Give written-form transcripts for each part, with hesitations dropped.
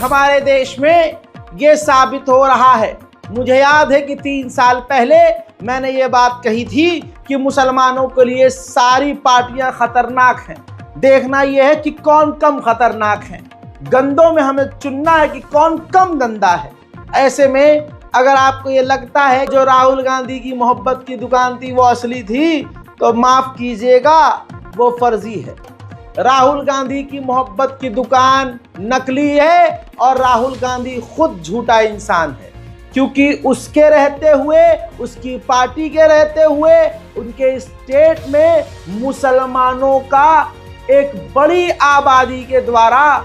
हमारे देश में ये साबित हो रहा है। मुझे याद है कि 3 साल पहले मैंने ये बात कही थी कि मुसलमानों के लिए सारी पार्टियां खतरनाक हैं। देखना यह है कि कौन कम खतरनाक है। गंदों में हमें चुनना है कि कौन कम गंदा है। ऐसे में अगर आपको ये लगता है जो राहुल गांधी की मोहब्बत की दुकान थी वो असली थी, तो माफ कीजिएगा, वो फर्जी है। राहुल गांधी की मोहब्बत की दुकान नकली है और राहुल गांधी खुद झूठा इंसान है, क्योंकि उसके रहते हुए, उसकी पार्टी के रहते हुए उनके स्टेट में मुसलमानों का एक बड़ी आबादी के द्वारा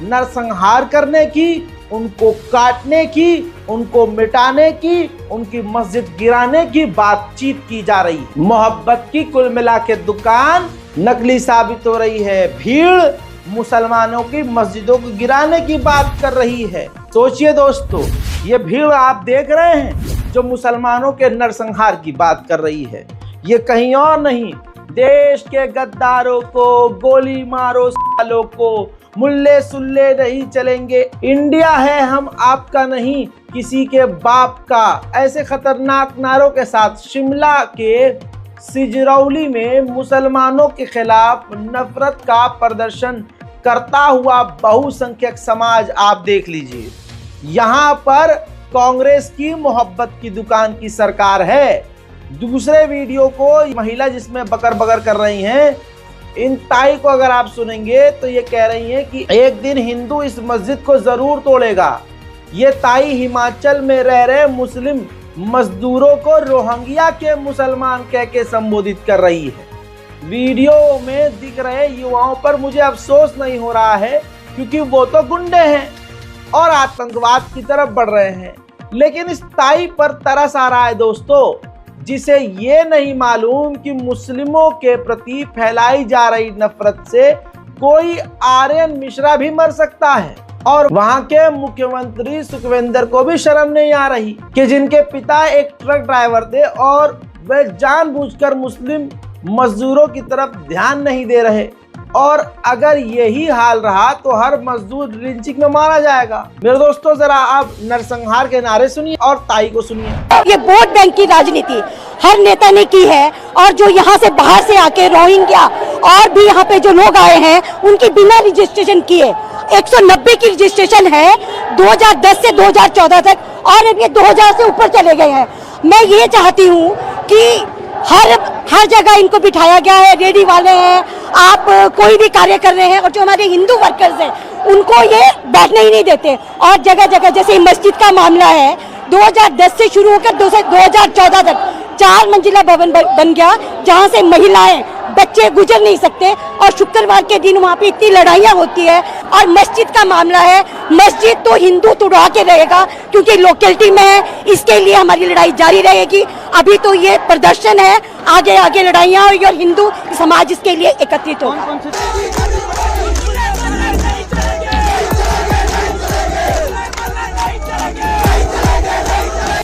नरसंहार करने की, उनको काटने की, उनको मिटाने की, उनकी मस्जिद गिराने की बातचीत की जा रही है। मोहब्बत की कुल मिला के दुकान नकली साबित हो रही है। भीड़ मुसलमानों की मस्जिदों को गिराने की बात कर रही है। सोचिए दोस्तों, ये भीड़ आप देख रहे हैं जो मुसलमानों के नरसंहार की बात कर रही है, ये कहीं और नहीं, देश के गद्दारों को गोली मारो, सालों को मुल्ले सुल्ले नहीं चलेंगे, इंडिया है हम आपका नहीं किसी के बाप का, ऐसे खतरनाक नारों के साथ शिमला के सिजरौली में मुसलमानों के खिलाफ नफरत का प्रदर्शन करता हुआ बहुसंख्यक समाज आप देख लीजिए। यहाँ पर कांग्रेस की मोहब्बत की दुकान की सरकार है। दूसरे वीडियो को महिला जिसमें बकर बकर कर रही हैं, इन ताई को अगर आप सुनेंगे तो ये कह रही हैं कि एक दिन हिंदू इस मस्जिद को जरूर तोड़ेगा। ये ताई हिमाचल में रह रहे मुस्लिम मजदूरों को रोहिंग्या के मुसलमान कह के संबोधित कर रही है। वीडियो में दिख रहे युवाओं पर मुझे अफसोस नहीं हो रहा है, क्योंकि वो तो गुंडे हैं और आतंकवाद की तरफ बढ़ रहे हैं, लेकिन इस ताई पर तरस आ रहा है दोस्तों, जिसे ये नहीं मालूम कि मुस्लिमों के प्रति फैलाई जा रही नफरत से कोई आर्यन मिश्रा भी मर सकता है। और वहां के मुख्यमंत्री सुखविंदर को भी शर्म नहीं आ रही कि जिनके पिता एक ट्रक ड्राइवर थे और वे जानबूझकर मुस्लिम मजदूरों की तरफ ध्यान नहीं दे रहे। और अगर यही हाल रहा तो हर मजदूर लिंचिंग में मारा जाएगा। मेरे दोस्तों, जरा आप नरसंहार के नारे सुनिए और ताई को सुनिए। ये वोट बैंक की राजनीति हर नेता ने की है, और जो यहाँ से बाहर से आके रोहिंग्या और भी यहाँ पे जो लोग आए हैं उनकी बिना रजिस्ट्रेशन किए 190 की रजिस्ट्रेशन है 2010 से 2014 तक, और अब ये 2000 से ऊपर चले गए हैं। मैं ये चाहती हूँ कि हर जगह इनको बिठाया गया है, रेडी वाले हैं, आप कोई भी कार्य कर रहे हैं, और जो हमारे हिंदू वर्कर्स हैं उनको ये बैठने ही नहीं देते। और जगह जगह जैसे मस्जिद का मामला है, 2010 से शुरू होकर 2014 तक 4 मंजिला भवन बन गया, जहाँ से महिलाएं बच्चे गुजर नहीं सकते, और शुक्रवार के दिन वहाँ पे इतनी लड़ाइयाँ होती है। और मस्जिद का मामला है, मस्जिद तो हिंदू तुड़वा के रहेगा क्योंकि लोकेलिटी में है, इसके लिए हमारी लड़ाई जारी रहेगी। अभी तो ये प्रदर्शन है, आगे आगे लड़ाइयाँ होगी और हिंदू समाज इसके लिए एकत्रित होगा।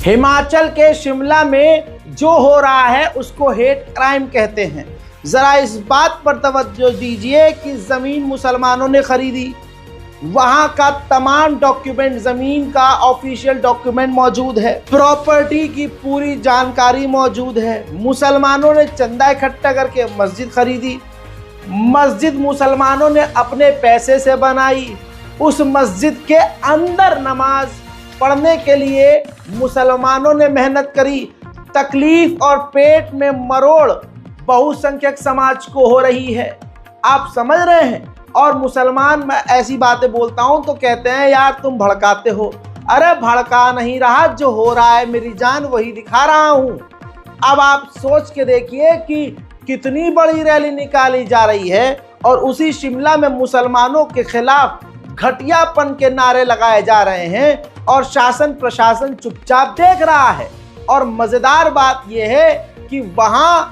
हिमाचल के शिमला में जो हो रहा है उसको हेट क्राइम कहते हैं। जरा इस बात पर तवज्जो दीजिए कि जमीन मुसलमानों ने खरीदी, वहां का तमाम डॉक्यूमेंट, जमीन का ऑफिशियल डॉक्यूमेंट मौजूद है, प्रॉपर्टी की पूरी जानकारी मौजूद है। मुसलमानों ने चंदा इकट्ठा करके मस्जिद खरीदी, मस्जिद मुसलमानों ने अपने पैसे से बनाई, उस मस्जिद के अंदर नमाज पढ़ने के लिए मुसलमानों ने मेहनत करी। तकलीफ और पेट में मरोड़ बहुसंख्यक समाज को हो रही है, आप समझ रहे हैं। और मुसलमान, मैं ऐसी बातें बोलता हूं तो कहते हैं यार तुम भड़काते हो। अरे भड़का नहीं रहा, जो हो रहा है मेरी जान वही दिखा रहा हूं। अब आप सोच के देखिए कि कितनी बड़ी रैली निकाली जा रही है और उसी शिमला में मुसलमानों के खिलाफ घटियापन के नारे लगाए जा रहे हैं और शासन प्रशासन चुपचाप देख रहा है। और मजेदार बात यह है कि वहां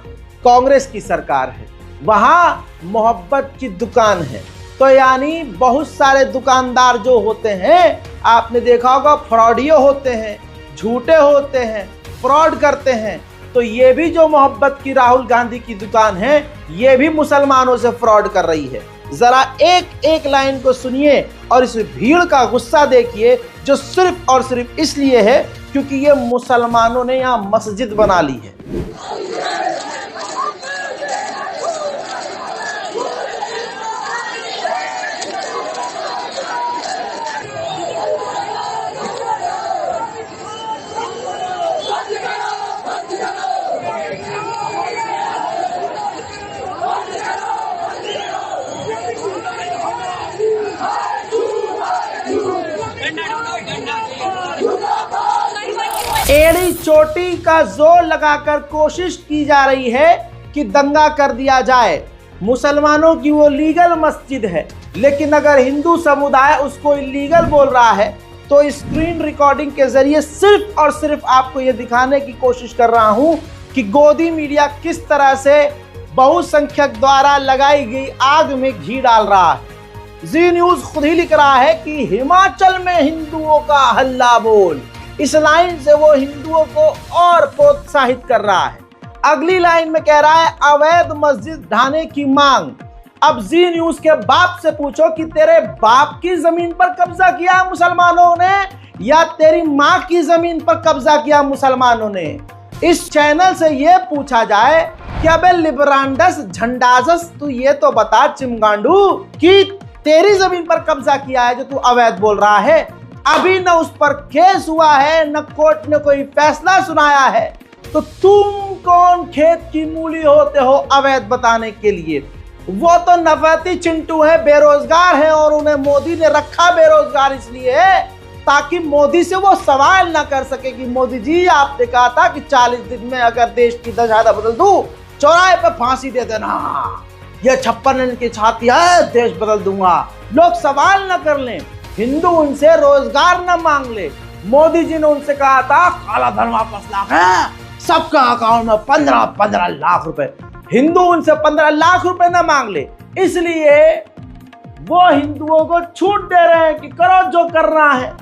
कांग्रेस की सरकार है, वहां मोहब्बत की दुकान है। तो यानी बहुत सारे दुकानदार जो होते हैं, आपने देखा होगा, फ्रॉडियो होते हैं, झूठे होते हैं, फ्रॉड करते हैं। तो ये भी जो मोहब्बत की राहुल गांधी की दुकान है, ये भी मुसलमानों से फ्रॉड कर रही है। जरा एक एक लाइन को सुनिए और इस भीड़ का गुस्सा देखिए जो सिर्फ और सिर्फ इसलिए है क्योंकि ये मुसलमानों ने यहाँ मस्जिद बना ली है। एड़ी चोटी का जोर लगाकर कोशिश की जा रही है कि दंगा कर दिया जाए। मुसलमानों की वो लीगल मस्जिद है, लेकिन अगर हिंदू समुदाय उसको इलीगल बोल रहा है तो स्क्रीन रिकॉर्डिंग के जरिए सिर्फ और सिर्फ आपको ये दिखाने की कोशिश कर रहा हूं कि गोदी मीडिया किस तरह से बहुसंख्यक द्वारा लगाई गई आग में घी डाल रहा है। जी न्यूज खुद ही लिख रहा है कि हिमाचल में हिंदुओं का हल्ला बोल। इस लाइन से वो हिंदुओं को और प्रोत्साहित कर रहा है। अगली लाइन में कह रहा है अवैध मस्जिद ढाने की मांग। अब जी न्यूज के बाप से पूछो कि तेरे बाप की जमीन पर कब्जा किया मुसलमानों ने या तेरी माँ की जमीन पर कब्जा किया मुसलमानों ने। इस चैनल से ये पूछा जाए कि अबे लिबरांडस झंडाजस तू ये तो बता चिमगांडू कि तेरी जमीन पर कब्जा किया है जो तू अवैध बोल रहा है। अभी न उस पर केस हुआ है न कोर्ट ने कोई फैसला सुनाया है, तो तुम कौन खेत की मूली होते हो अवैध बताने के लिए। वो तो नफरती चिंटू है, बेरोजगार है और उन्हें मोदी ने रखा बेरोजगार इसलिए है ताकि मोदी से वो सवाल ना कर सके कि मोदी जी आपने कहा था कि 40 दिन में अगर देश की दशा बदल दूं चौराहे पे फांसी दे देना, ये 56 इंच की छाती है देश बदल दूंगा। लोग सवाल ना कर लें, हिंदू उनसे रोजगार न मांग ले। मोदी जी ने उनसे कहा था काला धन वापस लाख है, सबका अकाउंट में 15-15 लाख रुपए। हिंदू उनसे 15 लाख रुपए न मांग ले, इसलिए वो हिंदुओं को छूट दे रहे हैं कि करो जो करना है।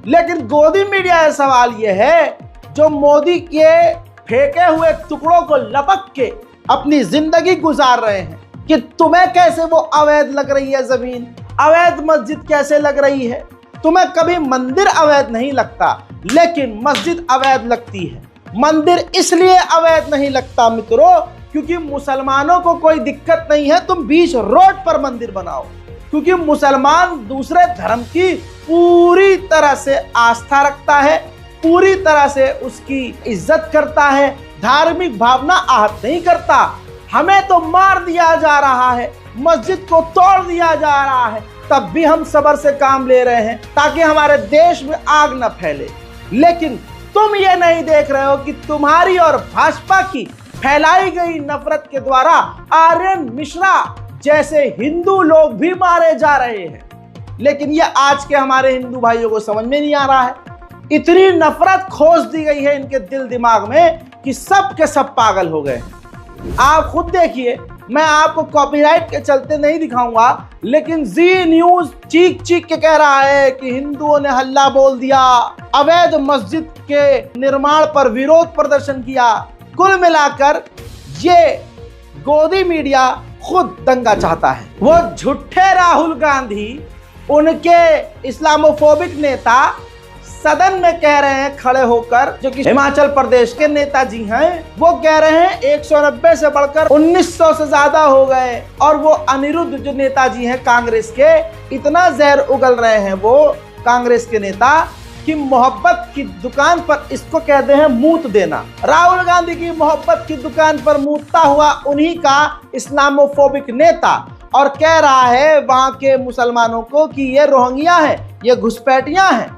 लेकिन गोदी मीडिया का सवाल यह है जो मोदी के फेंके हुए टुकड़ों को लपक के अपनी जिंदगी गुजार रहे हैं कि तुम्हें कैसे वो अवैध लग रही है जमीन, अवैध मस्जिद कैसे लग रही है। तुम्हें कभी मंदिर अवैध नहीं लगता लेकिन मस्जिद अवैध लगती है। मंदिर इसलिए अवैध नहीं लगता मित्रों क्योंकि मुसलमानों को कोई दिक्कत नहीं है तुम बीच रोड पर मंदिर बनाओ, क्योंकि मुसलमान दूसरे धर्म की पूरी तरह से आस्था रखता है, पूरी तरह से उसकी इज्जत करता है, धार्मिक भावना आहत नहीं करता। हमें तो मार दिया जा रहा है, मस्जिद को तोड़ दिया जा रहा है, तब भी हम सब्र से काम ले रहे हैं ताकि हमारे देश में आग न फैले। लेकिन तुम ये नहीं देख रहे हो कि तुम्हारी और भाजपा की फैलाई गई नफरत के द्वारा आर्यन मिश्रा जैसे हिंदू लोग भी मारे जा रहे हैं। लेकिन ये आज के हमारे हिंदू भाइयों को समझ में नहीं आ रहा है। इतनी नफरत खोज दी गई है इनके दिल दिमाग में कि सब के सब पागल हो गए। आप खुद देखिए, मैं आपको कॉपीराइट के चलते नहीं दिखाऊंगा, लेकिन जी न्यूज चीख चीख के कह रहा है कि हिंदुओं ने हल्ला बोल दिया, अवैध मस्जिद के निर्माण पर विरोध प्रदर्शन किया। कुल मिलाकर ये गोदी मीडिया खुद दंगा चाहता है। वो झूठे राहुल गांधी, उनके इस्लामोफोबिक नेता सदन में कह रहे हैं खड़े होकर, जो कि हिमाचल प्रदेश के नेताजी हैं, वो कह रहे हैं 190 से बढ़कर 1900 से ज्यादा हो गए। और वो अनिरुद्ध जो नेताजी हैं कांग्रेस के, इतना जहर उगल रहे हैं वो कांग्रेस के नेता कि मोहब्बत की दुकान पर इसको कहते हैं मूत देना। राहुल गांधी की मोहब्बत की दुकान पर मूतता हुआ उन्हीं का इस्लामोफोबिक नेता, और कह रहा है वहां के मुसलमानों को कि ये रोहिंग्या है, ये घुसपैठियां हैं।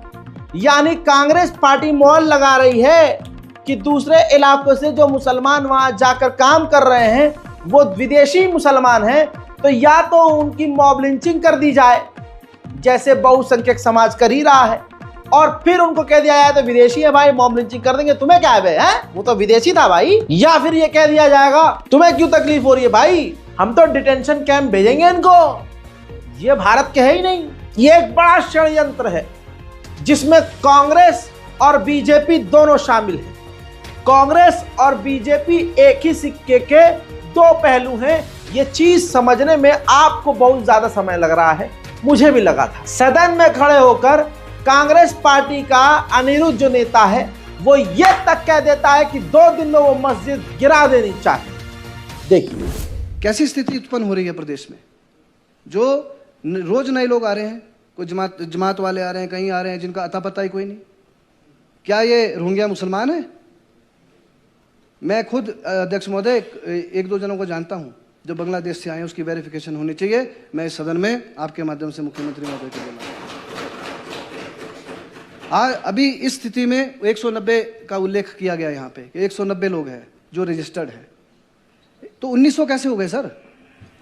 यानी कांग्रेस पार्टी मोहर लगा रही है कि दूसरे इलाकों से जो मुसलमान वहां जाकर काम कर रहे हैं वो विदेशी मुसलमान हैं, तो या तो उनकी मॉब लिंचिंग कर दी जाए जैसे बहुसंख्यक समाज कर ही रहा है, और फिर उनको कह दिया जाए तो विदेशी है भाई, मॉब लिंचिंग कर देंगे, तुम्हें क्या है, वो तो विदेशी था भाई। या फिर ये कह दिया जाएगा तुम्हें क्यों तकलीफ हो रही है भाई, हम तो डिटेंशन कैंप भेजेंगे इनको, ये भारत के है ही नहीं। ये एक बड़ा षड्यंत्र है जिसमें कांग्रेस और बीजेपी दोनों शामिल हैं। कांग्रेस और बीजेपी एक ही सिक्के के दो पहलू हैं। ये चीज समझने में आपको बहुत ज्यादा समय लग रहा है, मुझे भी लगा था। सदन में खड़े होकर कांग्रेस पार्टी का अनिरुद्ध जो नेता है वो ये तक कह देता है कि 2 दिन में वो मस्जिद गिरा देनी चाहिए। देखिए कैसी स्थिति उत्पन्न हो रही है प्रदेश में। जो रोज नए लोग आ रहे हैं, कोई जमात वाले आ रहे हैं, कहीं आ रहे हैं जिनका अता पता ही कोई नहीं। क्या ये रोहिंग्या मुसलमान है? मैं खुद अध्यक्ष महोदय 1-2 जनों को जानता हूं जो बांग्लादेश से आए हैं, उसकी वेरिफिकेशन होनी चाहिए। मैं इस सदन में आपके माध्यम से मुख्यमंत्री महोदय को बोला। अभी इस स्थिति में 190 का उल्लेख किया गया यहाँ पे कि 190 लोग हैं जो रजिस्टर्ड है, तो 1900 कैसे हो गए सर?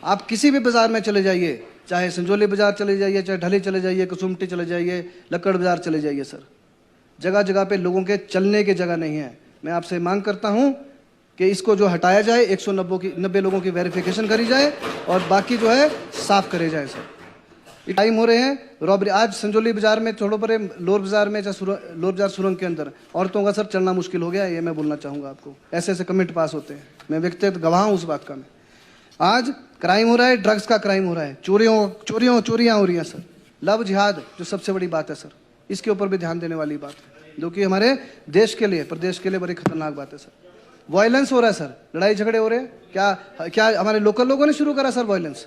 आप किसी भी बाजार में चले जाइए, चाहे संजौली बाजार चले जाइए, चाहे ढली चले जाइए, कसुमटी चले जाइए, लक्कड़ बाजार चले जाइए सर, जगह जगह पे लोगों के चलने की जगह नहीं है। मैं आपसे मांग करता हूं कि इसको जो हटाया जाए, 190 लोगों की वेरिफिकेशन करी जाए और बाकी जो है साफ करे जाए सर। टाइम हो रहे हैं रॉबरी। आज संजौली बाजार में छोड़ो परे, लोर बाजार में, लोर बाजार सुरंग के अंदर औरतों का सर चलना मुश्किल हो गया है। ये मैं बोलना चाहूँगा आपको। ऐसे ऐसे कमेंट पास होते हैं, मैं व्यक्तिगत गवाह हूँ उस बात का। मैं आज क्राइम हो रहा है, ड्रग्स का क्राइम हो रहा है, चोरियाँ हो रही हैं सर। लव जिहाद जो सबसे बड़ी बात है सर, इसके ऊपर भी ध्यान देने वाली बात है, जो कि हमारे देश के लिए, प्रदेश के लिए बड़ी खतरनाक बात है सर। वायलेंस हो रहा है सर, लड़ाई झगड़े हो रहे हैं। क्या हमारे लोकल लोगों ने शुरू करा सर वायलेंस?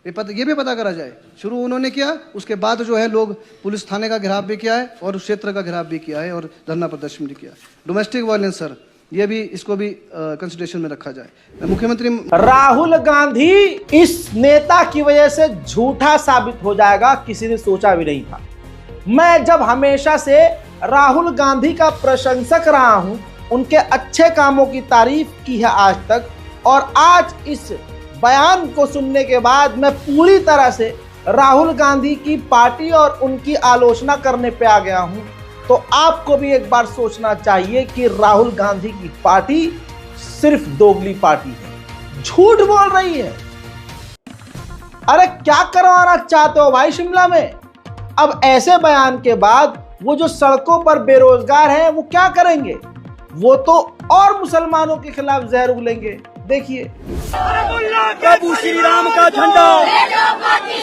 ये भी पता करा जाए। शुरू उन्होंने किया, उसके बाद जो है लोग पुलिस थाने का घेराव भी किया है और उस क्षेत्र का घेराव भी किया है और धरना प्रदर्शन भी किया। डोमेस्टिक वायलेंस सर, ये भी, इसको भी कंसिडरेशन में रखा जाए। मुख्यमंत्री राहुल गांधी इस नेता की वजह से झूठा साबित हो जाएगा, किसी ने सोचा भी नहीं था। मैं जब हमेशा से राहुल गांधी का प्रशंसक रहा हूं, उनके अच्छे कामों की तारीफ की है आज तक, और आज इस बयान को सुनने के बाद मैं पूरी तरह से राहुल गांधी की पार्टी और उनकी आलोचना करने पे आ गया हूं। तो आपको भी एक बार सोचना चाहिए कि राहुल गांधी की पार्टी सिर्फ दोगली पार्टी है, झूठ बोल रही है। अरे क्या करवाना चाहते हो भाई शिमला में? अब ऐसे बयान के बाद वो जो सड़कों पर बेरोजगार हैं वो क्या करेंगे? वो तो और मुसलमानों के खिलाफ जहर उगलेंगे। देखिए, प्रभु श्री राम का झंडा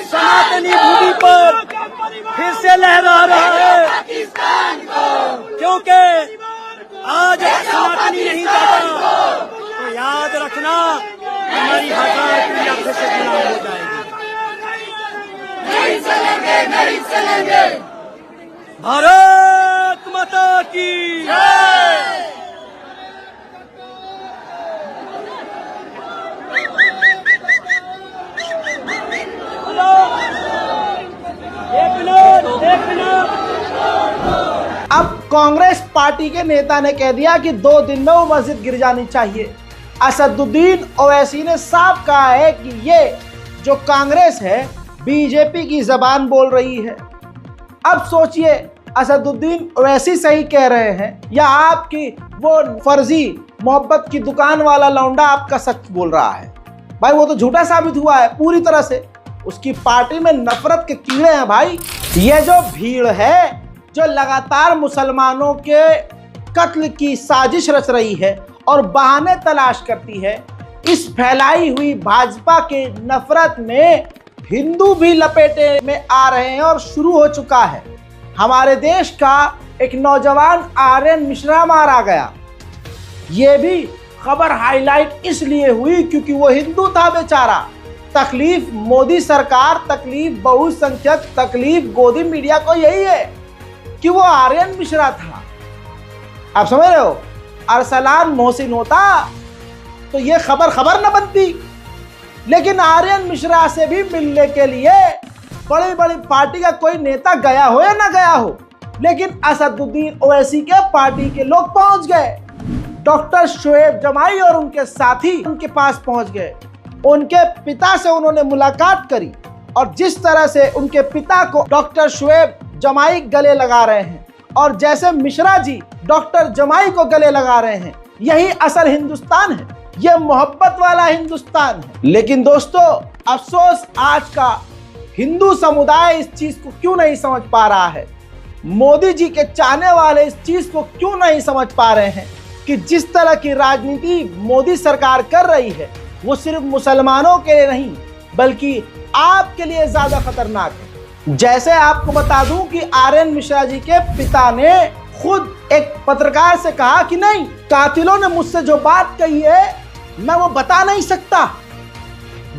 सनातनी भूमि पर फिर से लहरा रहा है, क्योंकि आज सनातनी नहीं जाता तो याद रखना हमारी हकार पूरी फिर से गुलाम हो जाएगी। नहीं चलेंगे। भारत माता की जय। अब कांग्रेस पार्टी के नेता ने कह दिया कि 2 दिन में वो मस्जिद गिर जानी चाहिए। असदुद्दीन ओवैसी ने साफ कहा है कि ये जो कांग्रेस है बीजेपी की जबान बोल रही है। अब सोचिए, असदुद्दीन ओवैसी सही कह रहे हैं या आपकी वो फर्जी मोहब्बत की दुकान वाला लौंडा आपका सच बोल रहा है? भाई वो तो झूठा साबित हुआ है पूरी तरह से। उसकी पार्टी में नफरत के कीड़े हैं भाई। ये जो भीड़ है जो लगातार मुसलमानों के कत्ल की साजिश रच रही है और बहाने तलाश करती है, इस फैलाई हुई भाजपा के नफरत में हिंदू भी लपेटे में आ रहे हैं और शुरू हो चुका है। हमारे देश का एक नौजवान आर्यन मिश्रा मारा गया। ये भी खबर हाईलाइट इसलिए हुई क्योंकि वो हिंदू था बेचारा। तकलीफ मोदी सरकार, तकलीफ बहुसंख्यक, तकलीफ गोदी मीडिया को यही है कि वो आर्यन मिश्रा था। आप समझ रहे हो? अरसलान मोहसिन होता तो ये खबर न बनती। लेकिन आर्यन मिश्रा से भी मिलने के लिए बड़ी बड़ी पार्टी का कोई नेता गया हो या ना गया हो, लेकिन असदुद्दीन ओवैसी के पार्टी के लोग पहुंच गए। डॉक्टर शोएब जमाई और उनके साथी उनके पास पहुंच गए। उनके पिता से उन्होंने मुलाकात करी और जिस तरह से उनके पिता को डॉक्टर शोएब जमाई गले लगा रहे हैं और जैसे मिश्रा जी डॉक्टर जमाई को गले लगा रहे हैं, यही असल हिंदुस्तान है, यह मोहब्बत वाला हिंदुस्तान है। लेकिन दोस्तों, अफसोस आज का हिंदू समुदाय इस चीज को क्यों नहीं समझ पा रहा है। मोदी जी के चाहने वाले इस चीज को क्यों नहीं समझ पा रहे हैं कि जिस तरह की राजनीति मोदी सरकार कर रही है वो सिर्फ मुसलमानों के लिए नहीं बल्कि आपके लिए ज्यादा खतरनाक है। जैसे आपको बता दूं कि आर्यन मिश्रा जी के पिता ने खुद एक पत्रकार से कहा कि नहीं, कातिलों ने मुझसे जो बात कही है मैं वो बता नहीं सकता।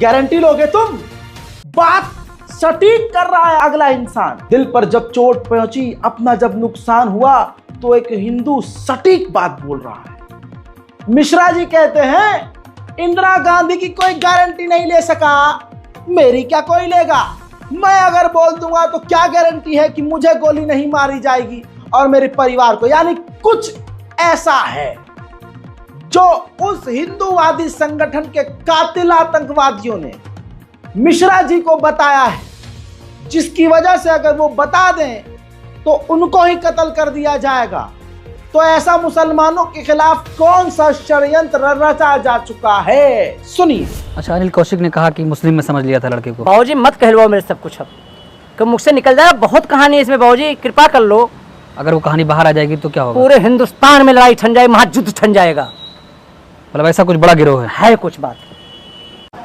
गारंटी लोगे तुम? बात सटीक कर रहा है अगला इंसान। दिल पर जब चोट पहुंची, अपना जब नुकसान हुआ, तो एक हिंदू सटीक बात बोल रहा है। मिश्रा जी कहते हैं इंदिरा गांधी की कोई गारंटी नहीं ले सका, मेरी क्या कोई लेगा? मैं अगर बोल दूंगा तो क्या गारंटी है कि मुझे गोली नहीं मारी जाएगी और मेरे परिवार को? यानी कुछ ऐसा है जो उस हिंदूवादी संगठन के कातिल आतंकवादियों ने मिश्रा जी को बताया है, जिसकी वजह से अगर वो बता दें तो उनको ही कत्ल कर दिया जाएगा। तो ऐसा मुसलमानों के खिलाफ कौन सा षड्यंत्र रचा जा चुका है, सुनिए। अच्छा, अनिल कौशिक ने कहा कि मुस्लिम में समझ लिया था लड़के को। बाबूजी मत कहलवाओ मेरे सब कुछ, अब कि मुख से निकल जाए। बहुत कहानी है इसमें बाबूजी, कृपा कर लो। अगर वो कहानी बाहर आ जाएगी तो क्या होगा? पूरे हिंदुस्तान में लड़ाई ठन जाए, महायुद्ध ठन जाएगा। मतलब ऐसा कुछ बड़ा गिरोह है कुछ बात।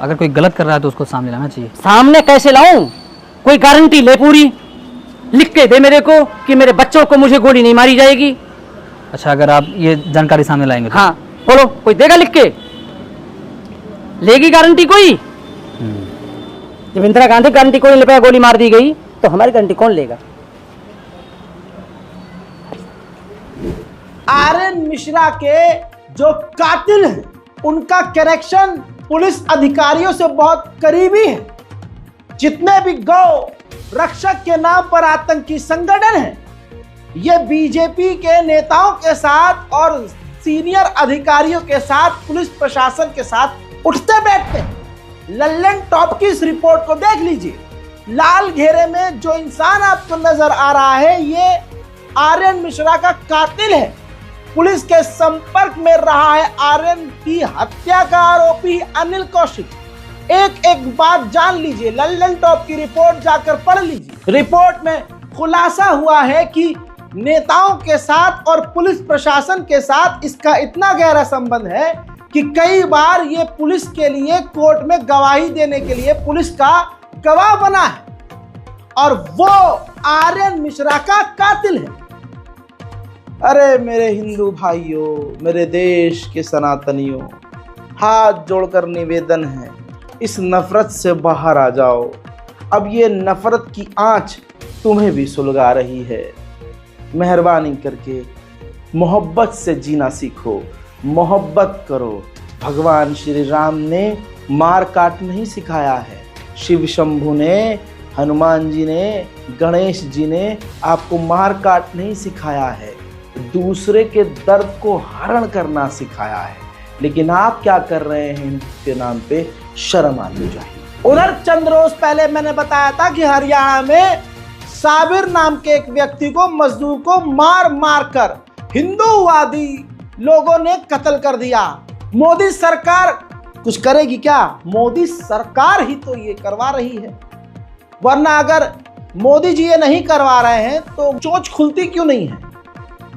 अगर कोई गलत कर रहा है तो उसको सामने लाना चाहिए। सामने कैसे लाऊं? कोई गारंटी ले, पूरी लिख के दे मेरे को कि मेरे बच्चों को मुझे गोली नहीं मारी जाएगी। अच्छा, अगर आप ये जानकारी सामने लाएंगे तो? हाँ बोलो, कोई देगा लिख के? लेगी गारंटी कोई? जब इंदिरा गांधी गारंटी कोई ले पाया, गोली मार दी गई, तो हमारी गारंटी कौन लेगा? आर्यन मिश्रा के जो कातिल हैं उनका कनेक्शन पुलिस अधिकारियों से बहुत करीबी है। जितने भी गौ रक्षक के नाम पर आतंकी संगठन हैं, ये बीजेपी के नेताओं के साथ और सीनियर अधिकारियों के साथ, पुलिस प्रशासन के साथ उठते बैठते हैं। लल्लन टॉप की इस रिपोर्ट को देख लीजिए। लाल घेरे में जो इंसान आपको नजर आ रहा है, ये आर्यन मिश्रा का कातिल है। पुलिस के संपर्क में रहा है आर्यन की हत्या का आरोपी अनिल कौशिक। एक एक बात जान लीजिए, लल्लन टॉप की रिपोर्ट जाकर पढ़ लीजिए। रिपोर्ट में खुलासा हुआ है कि नेताओं के साथ और पुलिस प्रशासन के साथ इसका इतना गहरा संबंध है कि कई बार ये पुलिस के लिए कोर्ट में गवाही देने के लिए पुलिस का गवाह बना है, और वो आर्यन मिश्रा का कातिल है। अरे मेरे हिंदू भाइयों, मेरे देश के सनातनियों, हाथ जोड़कर निवेदन है, इस नफरत से बाहर आ जाओ। अब ये नफरत की आंच तुम्हें भी सुलगा रही है। मेहरबानी करके मोहब्बत से जीना सीखो, मोहब्बत करो। भगवान श्री राम ने मार काट नहीं सिखाया है, शिव शंभु ने, हनुमान जी ने, गणेश जी ने आपको मार काट नहीं सिखाया है, दूसरे के दर्द को हरण करना सिखाया है। लेकिन आप क्या कर रहे हैं इनके नाम पे? शर्म आनी चाहिए। उधर चंद रोज पहले मैंने बताया था कि हरियाणा में साबिर नाम के एक व्यक्ति को, मजदूर को मार मार कर हिंदूवादी लोगों ने कत्ल कर दिया। मोदी सरकार कुछ करेगी क्या? मोदी सरकार ही तो ये करवा रही है, वरना अगर मोदी जी ये नहीं करवा रहे हैं तो चोंच खुलती क्यों नहीं है?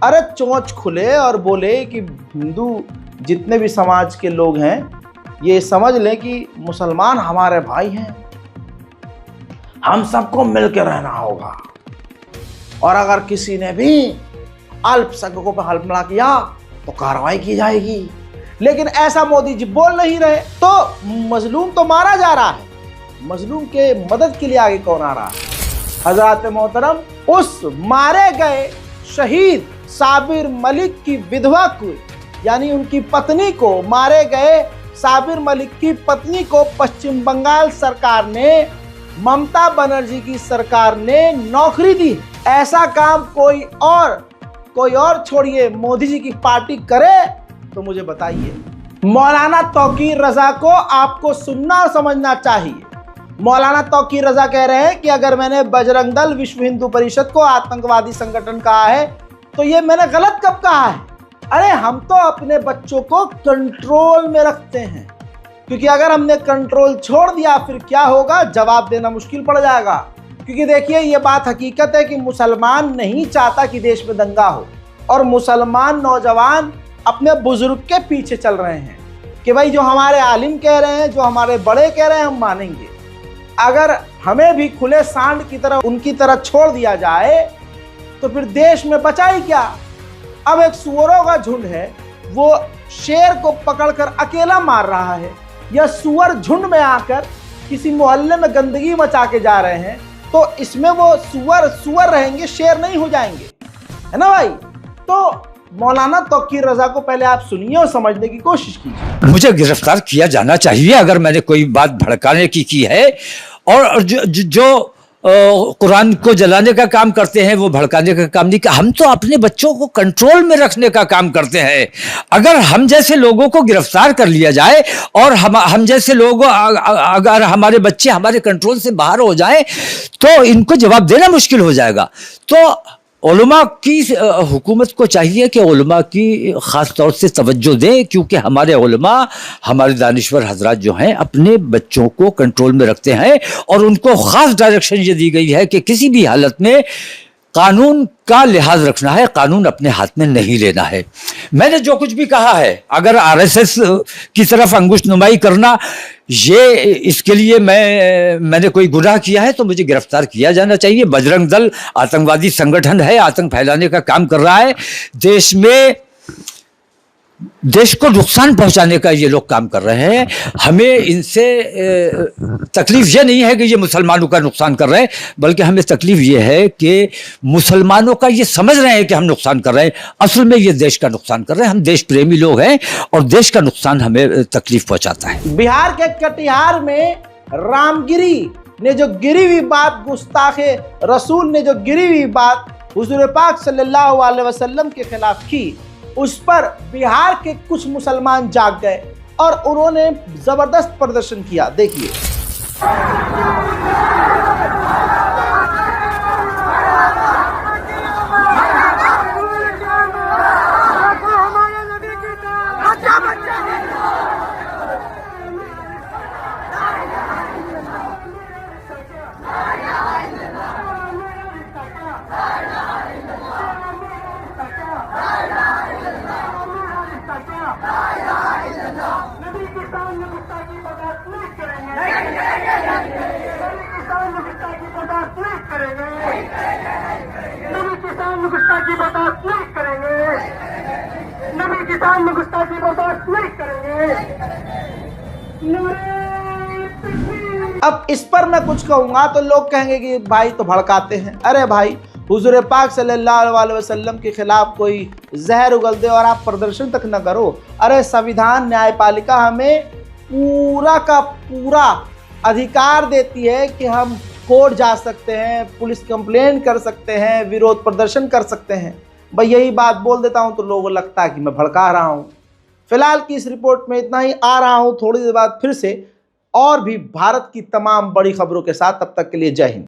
अरे चोंच खुले और बोले कि हिंदू जितने भी समाज के लोग हैं ये समझ लें कि मुसलमान हमारे भाई हैं, हम सबको मिलकर रहना होगा, और अगर किसी ने भी अल्पसंख्यकों पर हमला किया तो कार्रवाई की जाएगी। लेकिन ऐसा मोदी जी बोल नहीं रहे, तो मजलूम तो मारा जा रहा है, मजलूम के मदद के लिए आगे कौन आ रहा है? हजरत मोहतरम, उस मारे गए शहीद साबिर मलिक की विधवा को, यानी उनकी पत्नी को, मारे गए साबिर मलिक की पत्नी को पश्चिम बंगाल सरकार ने, ममता बनर्जी की सरकार ने नौकरी दी। ऐसा काम कोई और छोड़िए, मोदी जी की पार्टी करे तो मुझे बताइए। मौलाना तौकीर रजा को आपको सुनना और समझना चाहिए। मौलाना तौकीर रजा कह रहे हैं कि अगर मैंने बजरंग दल, विश्व हिंदू परिषद को आतंकवादी संगठन कहा है तो ये मैंने गलत कब कहा है? अरे हम तो अपने बच्चों को कंट्रोल में रखते हैं, क्योंकि अगर हमने कंट्रोल छोड़ दिया फिर क्या होगा? जवाब देना मुश्किल पड़ जाएगा। क्योंकि देखिए, ये बात हकीकत है कि मुसलमान नहीं चाहता कि देश में दंगा हो, और मुसलमान नौजवान अपने बुजुर्ग के पीछे चल रहे हैं। कि भाई जो हमारे आलिम कह रहे हैं, जो हमारे बड़े कह रहे हैं, हम मानेंगे। अगर हमें भी खुले सांड की तरह उनकी तरह छोड़ दिया जाए तो फिर देश में बचा ही क्या। अब एक सुअरों का झुंड है, वो शेर को पकड़कर अकेला मार रहा है, या सुअर झुंड में आकर किसी मोहल्ले में गंदगी मचा के जा रहे हैं, तो इसमें वो सुअर रहेंगे, शेर नहीं हो जाएंगे, है ना भाई। तो मौलाना तौकीर रजा को पहले आप सुनिए और समझने की कोशिश कीजिए। मुझे गिरफ्तार किया जाना चाहिए अगर मैंने कोई बात भड़काने की है, और जो कुरान को जलाने का काम करते हैं वो भड़काने का काम नहीं। हम तो अपने बच्चों को कंट्रोल में रखने का काम करते हैं। अगर हम जैसे लोगों को गिरफ्तार कर लिया जाए और हम जैसे लोग अगर हमारे बच्चे हमारे कंट्रोल से बाहर हो जाएं तो इनको जवाब देना मुश्किल हो जाएगा। तो उलमा की हुकूमत को चाहिए कि उलमा की ख़ास तौर से तवज्जो दें, क्योंकि हमारे उलमा, हमारे दानिश्वर हजरात जो हैं अपने बच्चों को कंट्रोल में रखते हैं और उनको ख़ास डायरेक्शन ये दी गई है कि किसी भी हालत में कानून का लिहाज रखना है, कानून अपने हाथ में नहीं लेना है। मैंने जो कुछ भी कहा है, अगर आरएसएस की तरफ अंगुश नुमाई करना ये इसके लिए मैंने कोई गुनाह किया है तो मुझे गिरफ्तार किया जाना चाहिए। बजरंग दल आतंकवादी संगठन है, आतंक फैलाने का काम कर रहा है, देश को नुकसान पहुंचाने का ये लोग काम कर रहे हैं। हमें इनसे तकलीफ ये नहीं है कि ये मुसलमानों का नुकसान कर रहे हैं, बल्कि हमें तकलीफ ये है कि मुसलमानों का ये समझ रहे हैं कि हम नुकसान कर रहे हैं, असल में ये देश का नुकसान कर रहे हैं। हम देश प्रेमी लोग हैं और देश का नुकसान हमें तकलीफ पहुंचाता है। बिहार के कटिहार में रामगिरी ने जो गिरी हुई बात, गुस्ताखे रसूल ने जो गिरी हुई बात हुजूर पाक सल्लल्लाहु अलैहि वसल्लम के खिलाफ की, उस पर बिहार के कुछ मुसलमान जाग गए और उन्होंने जबरदस्त प्रदर्शन किया। देखिए। अब इस पर मैं कुछ कहूंगा तो लोग कहेंगे कि भाई तो भड़काते हैं। अरे भाई, हुजूर पाक सल्लल्लाहु अलैहि वसल्लम के खिलाफ कोई जहर उगल दे और आप प्रदर्शन तक न करो। अरे संविधान न्यायपालिका हमें पूरा का पूरा अधिकार देती है कि हम कोर्ट जा सकते हैं, पुलिस कंप्लेंट कर सकते हैं, विरोध प्रदर्शन कर सकते हैं। भाई यही बात बोल देता हूं तो लोगों को लगता है कि मैं भड़का रहा हूं। फिलहाल की इस रिपोर्ट में इतना ही। आ रहा हूं थोड़ी देर बाद फिर से और भी भारत की तमाम बड़ी खबरों के साथ। तब तक के लिए जय हिंद।